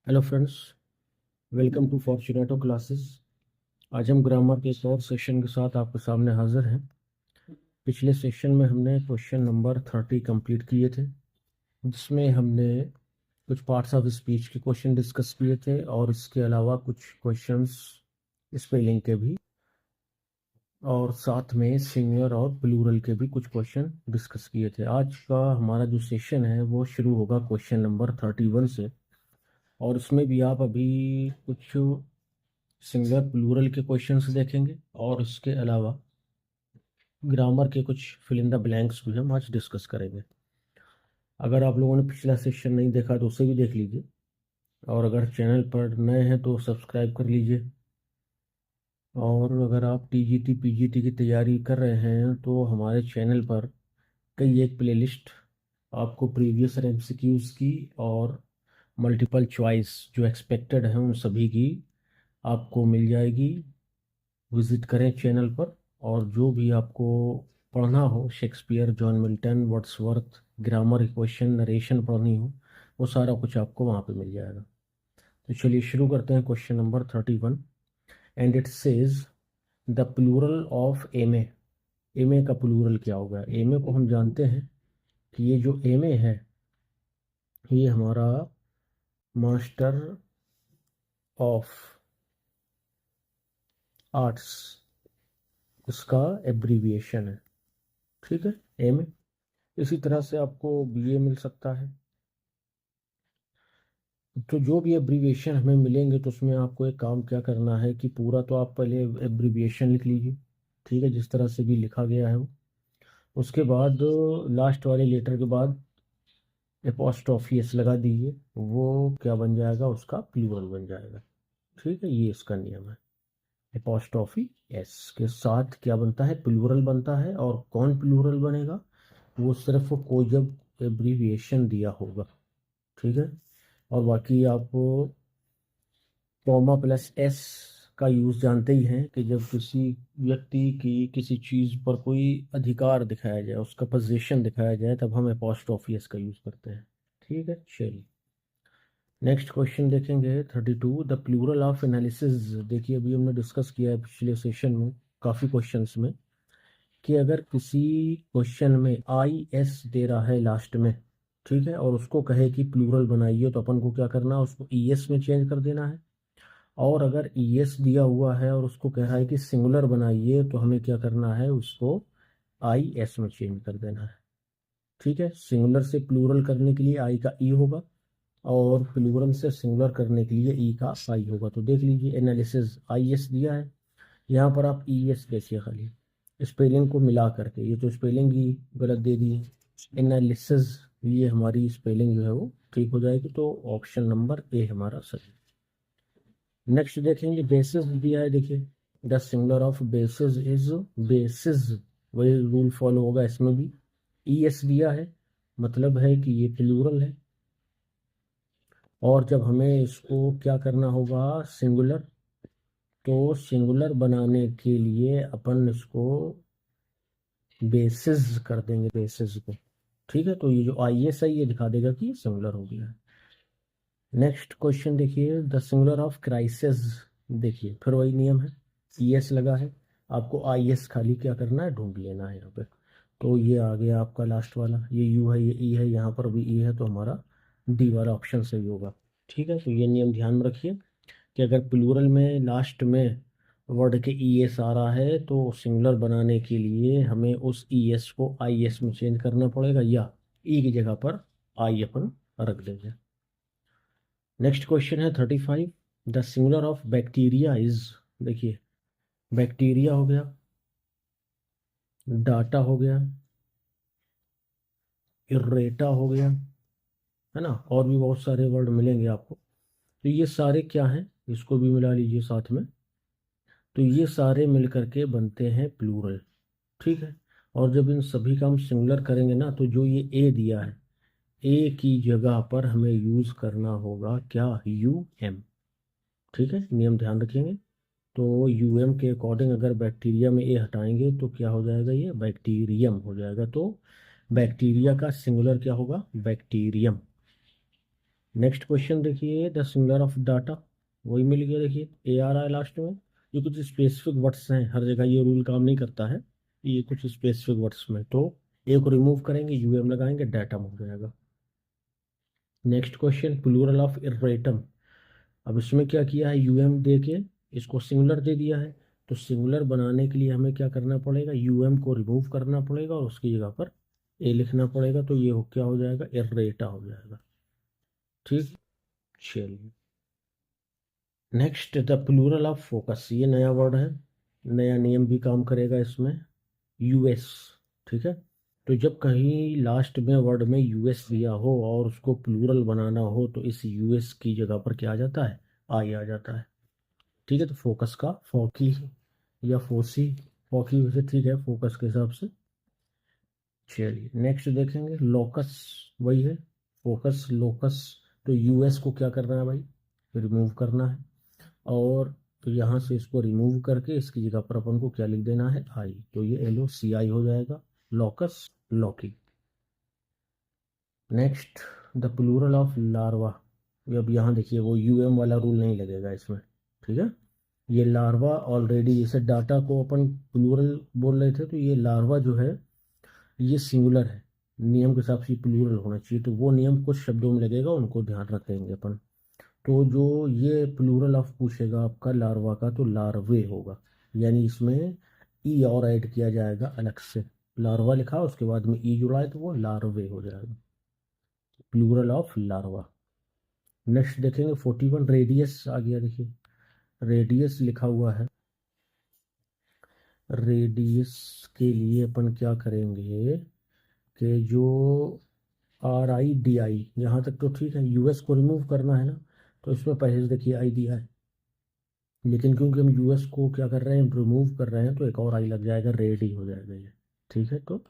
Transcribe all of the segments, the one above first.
Hello friends, welcome to Fortunato classes. आज हम grammar के एक और सेशन के साथ आपके सामने हाजिर हैं। पिछले सेशन में हमने क्वेश्चन नंबर 30 कंप्लीट किए थे, जिसमें हमने कुछ पार्ट्स ऑफ स्पीच के क्वेश्चन डिस्कस किए थे और इसके अलावा कुछ क्वेश्चंस स्पेलिंग के भी, और साथ में सिंगुलर और प्लूरल के भी कुछ क्वेश्चन डिस्कस किए थे। आज का हमारा जो सेशन है वो शुरू होगा क्वेश्चन नंबर 31 से, और इसमें भी आप अभी कुछ सिंगुलर प्लूरल के क्वेश्चंस देखेंगे और इसके अलावा ग्रामर के कुछ फिल इन द ब्लैंक्स भी हम आज डिस्कस करेंगे। अगर आप लोगों ने पिछला सेशन नहीं देखा तो उसे भी देख लीजिए, और अगर चैनल पर नए हैं तो सब्सक्राइब कर लीजिए। और अगर आप टीजीटी पीजीटी की तैयारी कर रहे हैं तो हमारे चैनल पर कई एक प्लेलिस्ट आपको प्रीवियस एमसीक्यूज की और मल्टीपल चॉइस जो एक्सपेक्टेड है उन सभी की आपको मिल जाएगी। विजिट करें चैनल पर, और जो भी आपको पढ़ना हो, Shakespeare, John Milton, Wordsworth, grammar question, narration पढ़नी हो, वो सारा कुछ आपको वहाँ पे मिल जाएगा। तो चलिए शुरू करते हैं question number 31। And it says the plural of M A का प्लूरल क्या होगा। एम ए को हम जानते हैं कि ये जो एम ए है ये हमारा मास्टर ऑफ आर्ट्स, इसका एब्रीविएशन है। ठीक है, एम ए। इसी तरह से आपको बीए मिल सकता है। तो जो भी एब्रीविएशन हमें मिलेंगे तो उसमें आपको एक काम क्या करना है कि पूरा तो आप पहले एब्रीविएशन लिख लीजिए, ठीक है, जिस तरह से भी लिखा गया है वो। उसके बाद लास्ट वाले लेटर के बाद एपोस्ट्रोफी एस लगा दीजिए, वो क्या बन जाएगा, उसका प्लूरल बन जाएगा। ठीक है, ये इसका नियम है। एपोस्ट्रोफी एस के साथ क्या बनता है, प्लूरल बनता है। और कौन प्लूरल बनेगा, वो सिर्फ कोई जब एब्रीविएशन दिया होगा। ठीक है, और बाकी आप कॉमा प्लस एस का यूज़ जानते ही हैं कि जब किसी व्यक्ति की किसी चीज़ पर कोई अधिकार दिखाया जाए, उसका पोजीशन दिखाया जाए, तब हम एपोस्ट्रोफी एस का यूज़ करते हैं। ठीक है, चलिए नेक्स्ट क्वेश्चन देखेंगे 32। The plural of analysis. देखिए, अभी हमने डिस्कस किया है पिछले सेशन में काफ़ी क्वेश्चंस में कि अगर किसी क्वेश्चन में आई एस दे रहा है लास्ट में, ठीक है, और उसको कहे कि प्लूरल बनाइए, तो अपन को क्या करना है, उसको ई एस में चेंज कर देना है। और अगर ई एस दिया हुआ है और उसको कह रहा है कि सिंगुलर बनाइए, तो हमें क्या करना है, उसको आई एस में चेंज कर देना है। ठीक है, सिंगुलर से प्लूरल करने के लिए आई का ई होगा, और प्लूरल से सिंगुलर करने के लिए ई का आई होगा। तो देख लीजिए, एनालिसिस आई एस दिया है, यहाँ पर आप ई एस देखिए, खाली स्पेलिंग को मिला करके, ये तो स्पेलिंग ही गलत दे दी है। एनालिसिस, ये हमारी स्पेलिंग जो है वो ठीक हो जाएगी। तो ऑप्शन नंबर ए हमारा सही। नेक्स्ट देखेंगे, बेसिस दिया है। देखिए, the singular of basis is basis, वही रूल फॉलो होगा इसमें भी। ई एस दिया है, मतलब है कि ये प्लूरल है। और जब हमें इसको क्या करना होगा, सिंगुलर, तो सिंगुलर बनाने के लिए अपन इसको बेसिस कर देंगे, बेसिस को। ठीक है, तो ये जो आई एस है ये दिखा देगा कि सिंगुलर हो गया है। नेक्स्ट क्वेश्चन देखिए, द सिंगुलर ऑफ क्राइसिस। देखिए, फिर वही नियम है, ई एस लगा है, आपको आई एस खाली क्या करना है, ढूंढ लेना है यहाँ पे। तो ये आ गया आपका लास्ट वाला, ये यू है, ये ई है, यहाँ पर भी ई है, तो हमारा डी वाला ऑप्शन सही होगा। ठीक है, तो ये नियम ध्यान में रखिए कि अगर प्लूरल में लास्ट में वर्ड के ई एस आ रहा है तो सिंगुलर बनाने के लिए हमें उस ई एस को आई एस में चेंज करना पड़ेगा, या ई की जगह पर आई अपन रख देंगे। नेक्स्ट क्वेश्चन है 35। The singular of bacteria is. देखिए, बैक्टीरिया हो गया, डाटा हो गया, इरेटा हो गया, है ना, और भी बहुत सारे वर्ड मिलेंगे आपको। तो ये सारे क्या हैं, इसको भी मिला लीजिए साथ में। तो ये सारे मिल करके बनते हैं प्लूरल। ठीक है, और जब इन सभी का हम सिंगुलर करेंगे ना, तो जो ये ए दिया है, ए की जगह पर हमें यूज करना होगा क्या, यू एम। ठीक है, नियम ध्यान रखेंगे। तो यू एम के अकॉर्डिंग अगर बैक्टीरिया में ए हटाएंगे तो क्या हो जाएगा, ये बैक्टीरियम हो जाएगा। तो बैक्टीरिया का सिंगुलर क्या होगा, बैक्टीरियम। नेक्स्ट क्वेश्चन देखिए, द सिंगुलर ऑफ डाटा, वही मिल गया। देखिए ए आ रहा है लास्ट में। ये कुछ स्पेसिफिक वर्ड्स हैं, हर जगह ये रूल काम नहीं करता है। ये कुछ स्पेसिफिक वर्ड्स में, तो ए को रिमूव करेंगे, यूएम लगाएंगे, डाटा हो जाएगा। Next question, plural of erratum. अब इसमें क्या किया है, यूएम दे के इसको सिंगुलर दे दिया है। तो सिंगुलर बनाने के लिए हमें क्या करना पड़ेगा, यूएम को रिमूव करना पड़ेगा और उसकी जगह पर ए लिखना पड़ेगा। तो ये क्या हो जाएगा, इर्रेटा हो जाएगा। ठीक, चलिए। Next, the plural of focus, ये नया वर्ड है, नया नियम भी काम करेगा इसमें, यूएस। ठीक है, तो जब कहीं लास्ट में वर्ड में यूएस दिया हो और उसको प्लूरल बनाना हो तो इस यूएस की जगह पर क्या आ जाता है, आई आ जाता है। ठीक है, तो फोकस का फॉकी या फोसी, फॉकी वैसे ठीक है फोकस के हिसाब से। चलिए नेक्स्ट देखेंगे, लोकस, वही है फोकस लोकस। तो यूएस को क्या करना है भाई, रिमूव करना है। और तो यहाँ से इसको रिमूव करके इसकी जगह पर अपन को क्या लिख देना है, आई। तो ये LOCI हो जाएगा, locus loci. Next, the plural of larva. अब यहाँ देखिए वो यूएम वाला रूल नहीं लगेगा इसमें। ठीक है, ये लार्वा ऑलरेडी, जैसे डाटा को अपन प्लूरल बोल रहे थे, तो ये लार्वा जो है ये सिंगुलर है, नियम के हिसाब से प्लूरल होना चाहिए। तो वो नियम कुछ शब्दों में लगेगा, उनको ध्यान रखेंगे अपन। तो जो ये प्लूरल ऑफ पूछेगा आपका लार्वा का, तो लार्वे होगा, यानी इसमें ई और ऐड किया जाएगा अलग से। लार्वा लिखा उसके बाद में ई जुड़ा है तो वो लार्वे हो जाएगा, प्लूरल ऑफ लार्वा। नेक्स्ट देखेंगे 41, रेडियस आ गया। देखिए रेडियस लिखा हुआ है, रेडियस के लिए अपन क्या करेंगे कि जो RIDI, यहाँ तक तो ठीक है, यूएस को रिमूव करना है ना, तो इसमें पहले से देखिए आई दिया है, लेकिन क्योंकि हम यूएस को क्या कर रहे हैं, रिमूव कर रहे हैं, तो एक और आई लग जाएगा, रेडी हो जाएगा ये। ठीक है, तो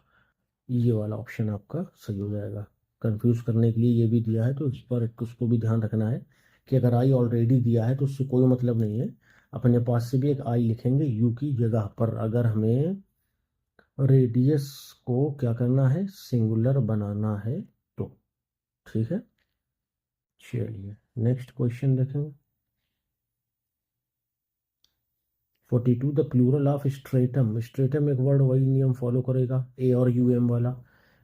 ये वाला ऑप्शन आपका सही हो जाएगा। कंफ्यूज करने के लिए ये भी दिया है, तो इस पर उसको भी ध्यान रखना है कि अगर आई ऑलरेडी दिया है तो उससे कोई मतलब नहीं है, अपने पास से भी एक आई लिखेंगे यू की जगह पर, अगर हमें रेडियस को क्या करना है, सिंगुलर बनाना है तो। ठीक है, चलिए नेक्स्ट क्वेश्चन देखेंगे। 42, the plural of stratum. Stratum एक वर्ड, वही नियम फॉलो करेगा, ए और यूएम वाला।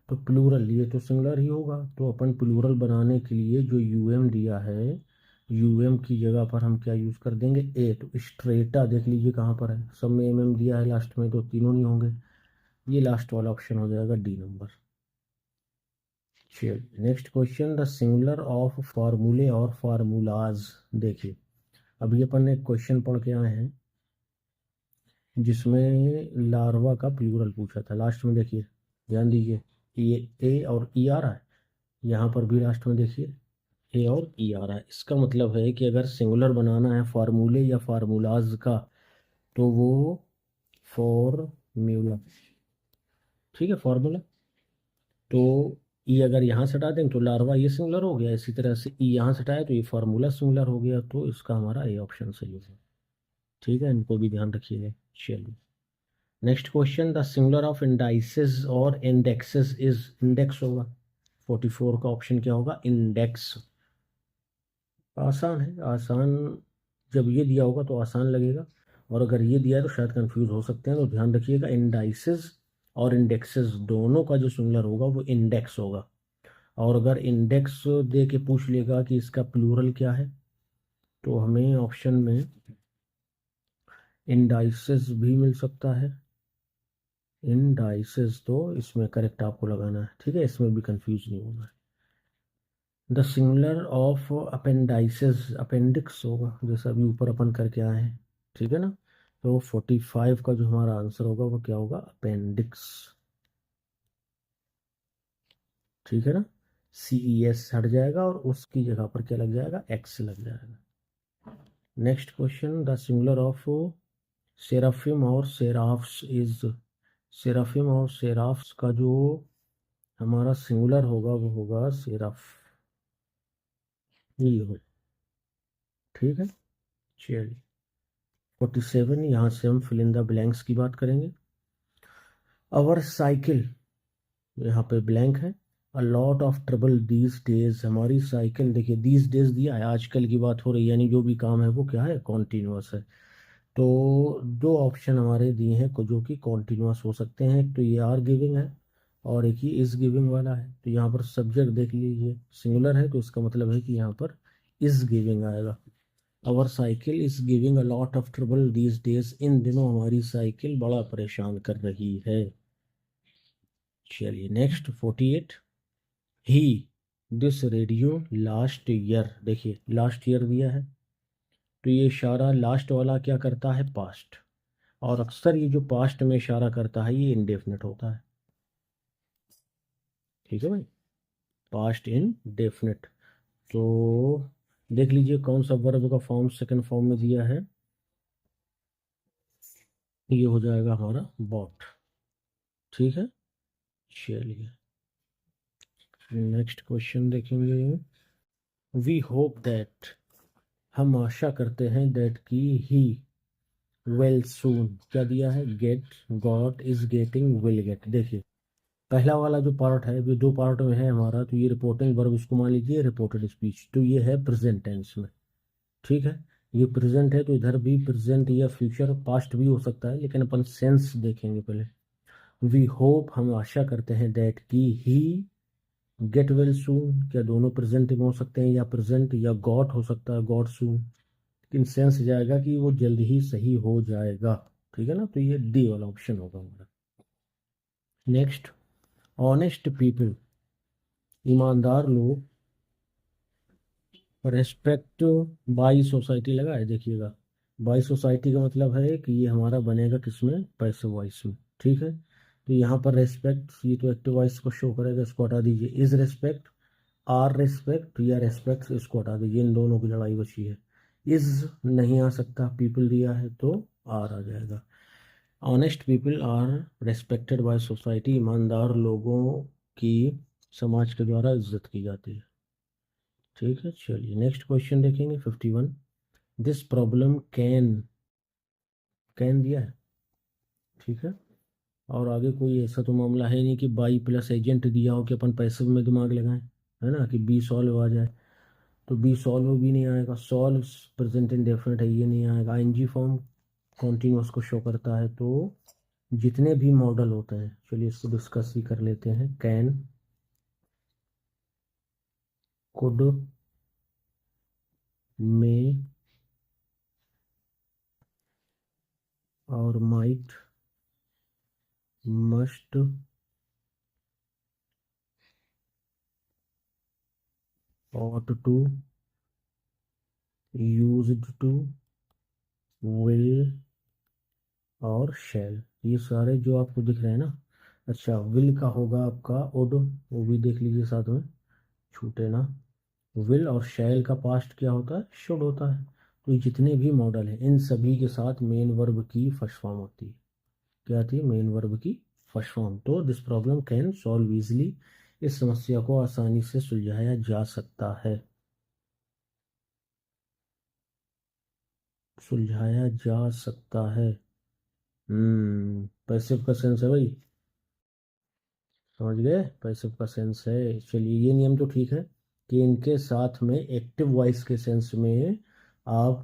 तो प्लूरल, ये तो सिंगुलर ही होगा, तो अपन प्लूरल बनाने के लिए जो यूएम दिया है, यूएम की जगह पर हम क्या यूज कर देंगे, ए। तो स्ट्रेटा देख लीजिए कहाँ पर है, सब में MM दिया है लास्ट में, तो तीनों नहीं होंगे, ये लास्ट वाला ऑप्शन हो जाएगा डी नंबर। चलिए next question, the singular of फार्मूले और फार्मूलाज। देखिए अभी अपन ने एक क्वेश्चन पढ़ के आए हैं जिसमें लार्वा का प्लूरल पूछा था। लास्ट में देखिए, ध्यान दीजिए, ये ए और ई आ रहा है, यहाँ पर भी लास्ट में देखिए ए और ई आ रहा है। इसका मतलब है कि अगर सिंगुलर बनाना है फार्मूले या फार्मूलाज का, तो वो फॉर्म्यूला, ठीक है, फार्मूला। तो ई अगर यहाँ से हटा दें तो लार्वा ये सिंगुलर हो गया, इसी तरह से ई यहाँ से हटाए तो ये फार्मूला सिंगुलर हो गया, तो इसका हमारा ए ऑप्शन सही होगा। ठीक है, इनको भी ध्यान रखिएगा। चलिए next question, the singular of indices और इंडेक्सेस इज, इंडेक्स होगा। 44 का ऑप्शन क्या होगा, इंडेक्स। आसान है, आसान, जब ये दिया होगा तो आसान लगेगा, और अगर ये दिया है तो शायद कंफ्यूज हो सकते हैं, तो ध्यान रखिएगा इंडाइसेस और इंडेक्सेस दोनों का जो सिंगुलर होगा वो इंडेक्स होगा। और अगर इंडेक्स दे के पूछ लेगा कि इसका प्लूरल क्या है, तो हमें ऑप्शन में इंडाइसेस भी मिल सकता है, इंडाइसेस, तो इसमें करेक्ट आपको लगाना है। ठीक है, इसमें भी कंफ्यूज नहीं होना है। द सिंगुलर ऑफ अपेंडाइसेस, अपेंडिक्स होगा, जैसा अभी ऊपर अपन करके आए हैं। ठीक है ना, तो 45 का जो हमारा आंसर होगा वो क्या होगा, अपेंडिक्स। ठीक है ना, CES हट जाएगा और उसकी जगह पर क्या लग जाएगा, X लग जाएगा। Next question, the singular of seraphim और सेराफ्स इज। सेराफिम और सेराफ्स का जो हमारा सिंगुलर होगा वो होगा सेराफ, ये हो। ठीक है, चलिए 47, यहाँ से हम फिल इन द ब्लैंक्स की बात करेंगे। अवर साइकिल, यहाँ पे ब्लैंक है, अ lot of trouble these days, हमारी साइकिल, देखिए दीज डेज दिया है, आजकल की बात हो रही है, यानी जो भी काम है वो क्या है, कॉन्टिन्यूअस है। तो दो ऑप्शन हमारे दिए हैं जो कि कॉन्टिन्यूअस हो सकते हैं, एक तो ये आर गिविंग है और एक ही इज गिविंग वाला है। तो यहाँ पर सब्जेक्ट देख लीजिए सिंगुलर है, तो इसका मतलब है कि यहाँ पर इज गिविंग आएगा। Our cycle is giving a lot of trouble these days, इन दिनों हमारी साइकिल बड़ा परेशान कर रही है। चलिए next 48, he this radio last year, देखिए लास्ट ईयर दिया है, तो ये इशारा लास्ट वाला क्या करता है, पास्ट, और अक्सर ये जो पास्ट में इशारा करता है ये इंडेफिनिट होता है। ठीक है भाई, पास्ट इंडेफिनिट। तो देख लीजिए कौन सा वर्ब का फॉर्म सेकंड फॉर्म में दिया है, ये हो जाएगा हमारा बॉट। ठीक है, चलिए नेक्स्ट क्वेश्चन देखेंगे। वी होप दैट, हम आशा करते हैं दैट की ही वेल सून, क्या दिया है, get, got, is getting, will get. देखिए पहला वाला जो पार्ट है, ये दो पार्ट में है हमारा, तो ये रिपोर्टिंग वर्ब, इसको मान लीजिए रिपोर्टेड स्पीच, तो ये है प्रेजेंट टेंस में। ठीक है, ये प्रेजेंट है तो इधर भी प्रेजेंट या फ्यूचर पास्ट भी हो सकता है, लेकिन अपन सेंस देखेंगे पहले। वी होप, हम आशा करते हैं, दैट की ही गेट वेल सून, क्या दोनों प्रेजेंट में हो सकते हैं, या प्रेजेंट या गॉट हो सकता है, गॉट सून, लेकिन सेंस जाएगा कि वो जल्द ही सही हो जाएगा। ठीक है ना, तो ये डी वाला ऑप्शन होगा हमारा। नेक्स्ट, ऑनेस्ट पीपल, ईमानदार लोग, रेस्पेक्ट बाई सोसाइटी लगा है, देखिएगा बाई सोसाइटी का मतलब है कि ये हमारा बनेगा किसमें, पैसिव वॉइस में। ठीक है, तो यहाँ पर रेस्पेक्ट, ये तो एक्टिव वॉइस को शो करेगा, इसको हटा दीजिए। इज रेस्पेक्ट, आर रेस्पेक्ट या रेस्पेक्ट, इसको हटा दीजिए, इन दोनों की लड़ाई बची है। इज नहीं आ सकता, पीपल दिया है तो आर आ जाएगा। Honest people are respected by society, ईमानदार लोगों की समाज के द्वारा इज्जत की जाती है। ठीक है, चलिए नेक्स्ट क्वेश्चन देखेंगे 51, दिस प्रॉब्लम कैन, कैन दिया है। ठीक है, और आगे कोई ऐसा तो मामला है नहीं कि बाई प्लस एजेंट दिया हो कि अपन पैसिव में दिमाग लगाएं, है ना, कि बी सॉल्व आ जाए, तो बी सॉल्व भी नहीं आएगा। सॉल्व प्रेजेंट इंडेफिनिट है, ये नहीं आएगा। आईएनजी फॉर्म कॉन्टिन्यूअस को शो करता है। तो जितने भी मॉडल होते हैं, चलिए इसको डिस्कस ही कर लेते हैं। कैन, कुड, में और might, must, ought to, used to, will और शैल, ये सारे जो आपको दिख रहे हैं ना। अच्छा, विल का होगा आपका वुड, वो भी देख लीजिए साथ में, छूटे ना। विल और शैल का पास्ट क्या होता है, शुड होता है। तो ये जितने भी मॉडल हैं इन सभी के साथ मेन वर्ब की फर्स्ट फॉर्म होती है। क्या आती है, मेन वर्ब की फर्स्ट फॉर्म। तो this problem can solve easily, इस समस्या को आसानी से सुलझाया जा सकता है, सुलझाया जा सकता है। पैसिव का सेंस है भाई, समझ गए, पैसिव का सेंस है। चलिए ये नियम तो ठीक है कि इनके साथ में एक्टिव वॉइस के सेंस में आप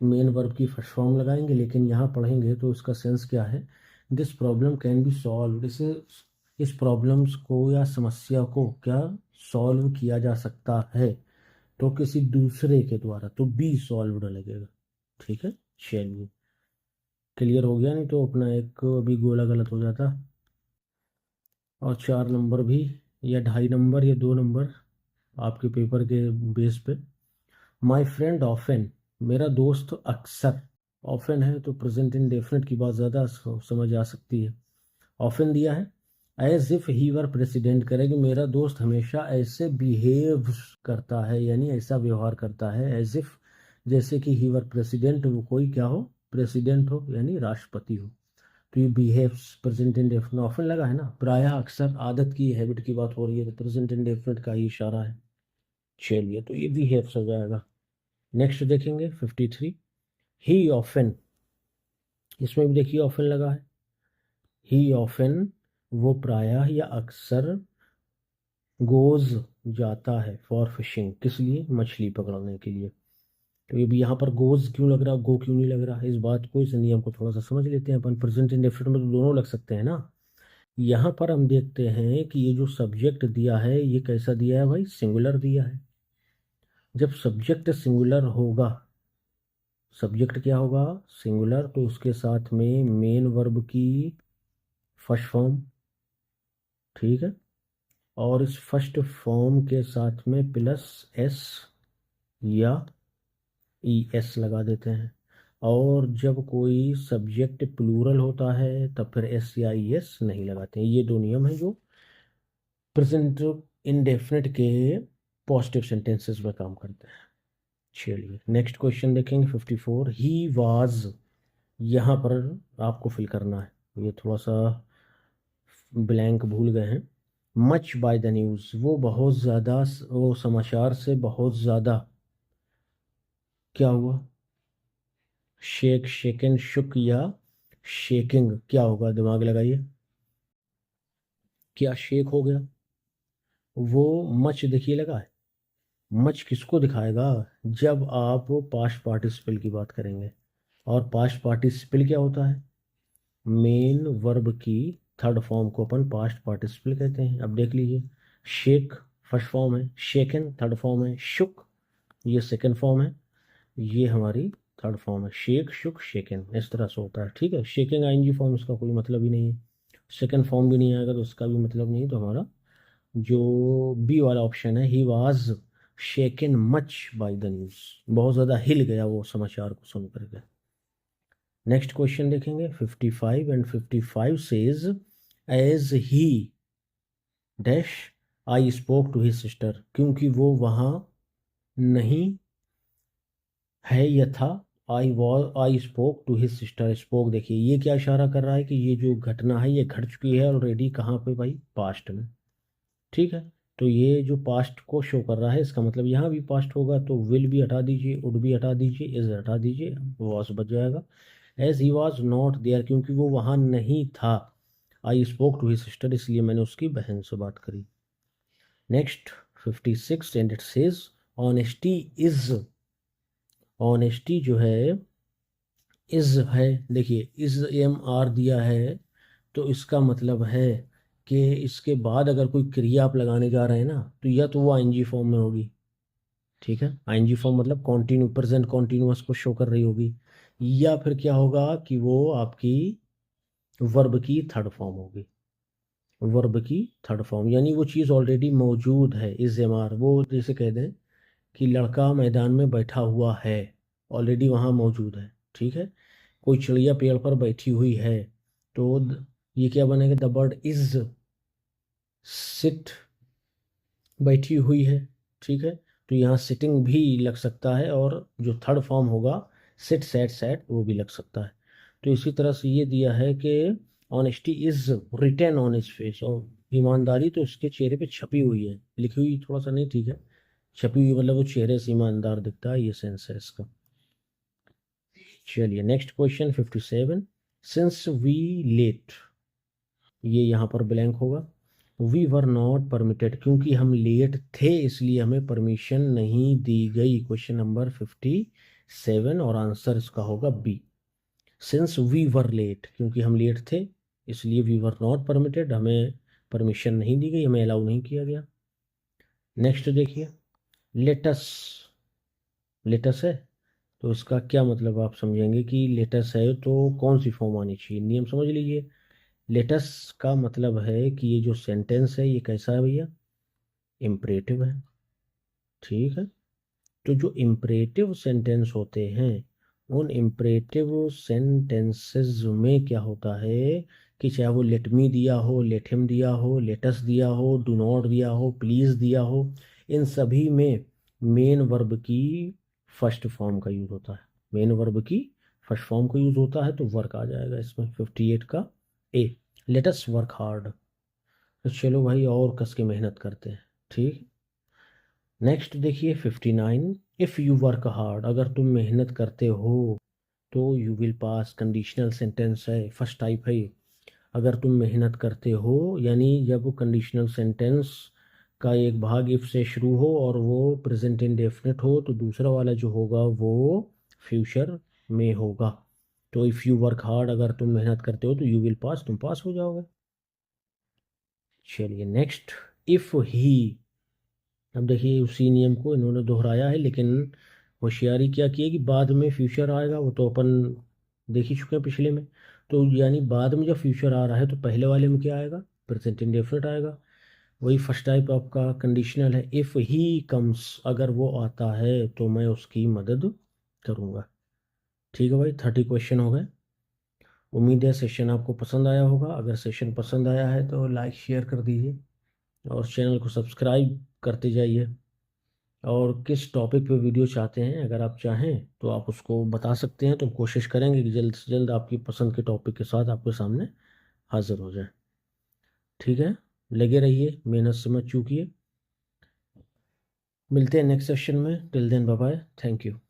मेन वर्ब की फर्स्ट फॉर्म लगाएंगे, लेकिन यहाँ पढ़ेंगे तो इसका सेंस क्या है, this problem can be solve, इस प्रॉब्लम्स को या समस्या को क्या सॉल्व किया जा सकता है, तो किसी दूसरे के द्वारा, तो बी सॉल्व्ड लगेगा। ठीक है, चलिए क्लियर हो गया, नहीं तो अपना एक अभी गोला गलत हो जाता, और 4 नंबर भी, या 2.5 नंबर या 2 नंबर आपके पेपर के बेस पे। माई फ्रेंड ऑफन, मेरा दोस्त अक्सर, ऑफन है तो प्रेजेंट इंडेफिनिट की बात ज़्यादा समझ आ सकती है। ऑफन दिया है, as if he were president करेगी, मेरा दोस्त हमेशा ऐसे बिहेव करता है, यानी ऐसा व्यवहार करता है, एज इफ, जैसे कि ही वर प्रेसिडेंट, वो कोई क्या हो, प्रेसिडेंट हो यानी राष्ट्रपति हो। तो ये बिहेव्स प्रेजेंट इंडेफिनिट ऑफन लगा है ना, प्रायः अक्सर आदत की हैबिट की बात हो रही है, तो प्रेजेंट इंडेफिनिट का ही इशारा है। चलिए तो ये बिहेव्स हो जाएगा। नेक्स्ट देखेंगे 53, ही ऑफन, इसमें भी देखिए ऑफन लगा है। ही ऑफन, वो प्रायः या अक्सर, गोज जाता है फॉर फिशिंग, किस लिए? मछली पकड़ने के लिए। तो ये भी यहाँ पर गोज क्यों लग रहा, गो क्यों नहीं लग रहा है, इस बात को, इस नियम को थोड़ा सा समझ लेते हैं अपन। प्रेजेंट इंडेफिनिट में तो दोनों लग सकते हैं ना। यहाँ पर हम देखते हैं कि ये जो सब्जेक्ट दिया है ये कैसा दिया है भाई, सिंगुलर दिया है। जब सब्जेक्ट सिंगुलर होगा, सब्जेक्ट क्या होगा, सिंगुलर, तो उसके साथ में मेन वर्ब की फर्स्ट फॉर्म, ठीक है, और इस फर्स्ट फॉर्म के साथ में प्लस एस या ई एस लगा देते हैं। और जब कोई सब्जेक्ट प्लूरल होता है तब फिर एस या ई एस नहीं लगाते हैं। ये दो नियम हैं जो प्रेजेंट इंडेफिनिट के पॉजिटिव सेंटेंसेस में काम करते हैं। चलिए नेक्स्ट क्वेश्चन देखेंगे 54। ही वाज, यहाँ पर आपको फिल करना है, ये थोड़ा सा ब्लैंक भूल गए हैं। मच बाय द न्यूज़, वो बहुत ज़्यादा, वो समाचार से बहुत ज़्यादा क्या हुआ, शेक, शेकन, शुक या शेकिंग, क्या होगा, दिमाग लगाइए। क्या शेक हो गया? वो मच देखिए लगा है, मच किसको दिखाएगा, जब आप पास्ट पार्टिसिपल की बात करेंगे। और पास्ट पार्टिसिपल क्या होता है, मेन वर्ब की थर्ड फॉर्म को अपन पास्ट पार्टिसिपल कहते हैं। अब देख लीजिए, शेक फर्स्ट फॉर्म है, शेकन थर्ड फॉर्म है, शुक ये सेकंड फॉर्म है, ये हमारी थर्ड फॉर्म है। शेक, शुक, शेकन, इस तरह से होता है, ठीक है। शेकिंग आईएनजी फॉर्म, इसका कोई मतलब ही नहीं है। सेकंड फॉर्म भी नहीं आएगा तो उसका भी मतलब नहीं है। तो हमारा जो बी वाला ऑप्शन है, he was shaken much by the news, बहुत ज़्यादा हिल गया वो समाचार को सुन करके। नेक्स्ट क्वेश्चन देखेंगे 55 and 55 says as he dash I spoke to his sister, क्योंकि वो वहाँ नहीं है या था, I spoke to his sister, spoke देखिए ये क्या इशारा कर रहा है कि ये जो घटना है ये घट चुकी है ऑलरेडी, कहाँ पे भाई, पास्ट में, ठीक है। तो ये जो पास्ट को शो कर रहा है, इसका मतलब यहाँ भी पास्ट होगा, तो विल भी हटा दीजिए, वुड भी हटा दीजिए, इज हटा दीजिए, वॉज बच जाएगा। As he was not there, क्योंकि वो वहाँ नहीं था। I spoke to his sister, इसलिए मैंने उसकी बहन से बात करी। Next 56 and it says honesty is, honesty जो है इज है, देखिए इज एम आर दिया है, तो इसका मतलब है कि इसके बाद अगर कोई क्रिया आप लगाने जा रहे हैं ना, तो या तो वो आईएनजी फॉर्म में होगी, ठीक है, आईएनजी फॉर्म मतलब कॉन्टिन्यू, प्रेजेंट कॉन्टिन्यूअस को शो कर रही होगी, या फिर क्या होगा कि वो आपकी वर्ब की थर्ड फॉर्म होगी, वर्ब की थर्ड फॉर्म, यानी वो चीज़ ऑलरेडी मौजूद है। इज एम आर, वो जैसे कह दें कि लड़का मैदान में बैठा हुआ है, ऑलरेडी वहाँ मौजूद है, ठीक है। कोई चिड़िया पेड़ पर बैठी हुई है, तो ये क्या बनेगा, द बर्ड इज सिट, बैठी हुई है, ठीक है। तो यहाँ सिटिंग भी लग सकता है, और जो थर्ड फॉर्म होगा सिट, सैट, सैट, वो भी लग सकता है। तो इसी तरह से ये दिया है कि honesty is written on his face, और ईमानदारी तो उसके चेहरे पे छपी हुई है, लिखी हुई थोड़ा सा नहीं, ठीक है, छपी हुई मतलब वो चेहरे से ईमानदार दिखता है, ये सेंस है इसका। चलिए next question 57। Since we late, ये यहाँ पर ब्लैंक होगा। वी वर नॉट परमिटेड, क्योंकि हम लेट थे इसलिए हमें परमिशन नहीं दी गई। क्वेश्चन नंबर 57 और आंसर इसका होगा B. Since we were late, क्योंकि हम लेट थे इसलिए वी वर नॉट परमिटेड, हमें परमिशन नहीं दी गई, हमें अलाउ नहीं किया गया। नेक्स्ट देखिए, लेटस, लेटस है, तो इसका क्या मतलब आप समझेंगे कि लेटस है तो कौन सी फॉर्म आनी चाहिए, नियम समझ लीजिए। लेटस का मतलब है कि ये जो सेंटेंस है ये कैसा है भैया, इम्परेटिव है, ठीक है। तो जो इम्परेटिव सेंटेंस होते हैं, उन इम्परेटिव सेंटेंसेस में क्या होता है कि चाहे वो लेट मी दिया हो, लेट हिम दिया हो, लेटस दिया हो, डू नॉट दिया हो, प्लीज दिया हो, इन सभी में मेन वर्ब की फर्स्ट फॉर्म का यूज होता है, मेन वर्ब की फर्स्ट फॉर्म का यूज होता है, तो वर्क आ जाएगा इसमें 58 का ए, लेटस वर्क हार्ड। तो चलो भाई और कस के मेहनत करते हैं, ठीक। नेक्स्ट देखिए 59। इफ़ यू वर्क हार्ड, अगर तुम मेहनत करते हो तो you will pass, conditional sentence है, फर्स्ट टाइप है ये। अगर तुम मेहनत करते हो, यानी जब कंडीशनल सेंटेंस का एक भाग इफ से शुरू हो और वो प्रेजेंट इंडेफिनिट हो, तो दूसरा वाला जो होगा वो फ्यूचर में होगा। तो इफ़ यू वर्क हार्ड, अगर तुम मेहनत करते हो तो यू विल पास, तुम पास हो जाओगे। चलिए नेक्स्ट, इफ़ ही। अब देखिए उसी नियम को इन्होंने दोहराया है, लेकिन होशियारी क्या की है कि बाद में फ्यूचर आएगा, वो तो अपन देख ही चुके हैं पिछले में। तो यानी बाद में जब फ्यूचर आ रहा है तो पहले वाले में क्या आएगा, प्रेजेंट इंडेफिनिट आएगा। वही फर्स्ट टाइप आपका कंडीशनल है, इफ़ ही कम्स, अगर वो आता है तो मैं उसकी मदद करूँगा। ठीक है भाई, 30 क्वेश्चन हो गए। उम्मीद है सेशन आपको पसंद आया होगा। अगर सेशन पसंद आया है तो लाइक शेयर कर दीजिए और चैनल को सब्सक्राइब करते जाइए। और किस टॉपिक पे वीडियो चाहते हैं, अगर आप चाहें तो आप उसको बता सकते हैं, तो हम कोशिश करेंगे कि जल्द से जल्द आपकी पसंद के टॉपिक के साथ आपके सामने हाजिर हो जाए। ठीक है, लगे रहिए, मेहनत से मत चूकिए। मिलते हैं नेक्स्ट सेशन में। Till then bye bye, thank you.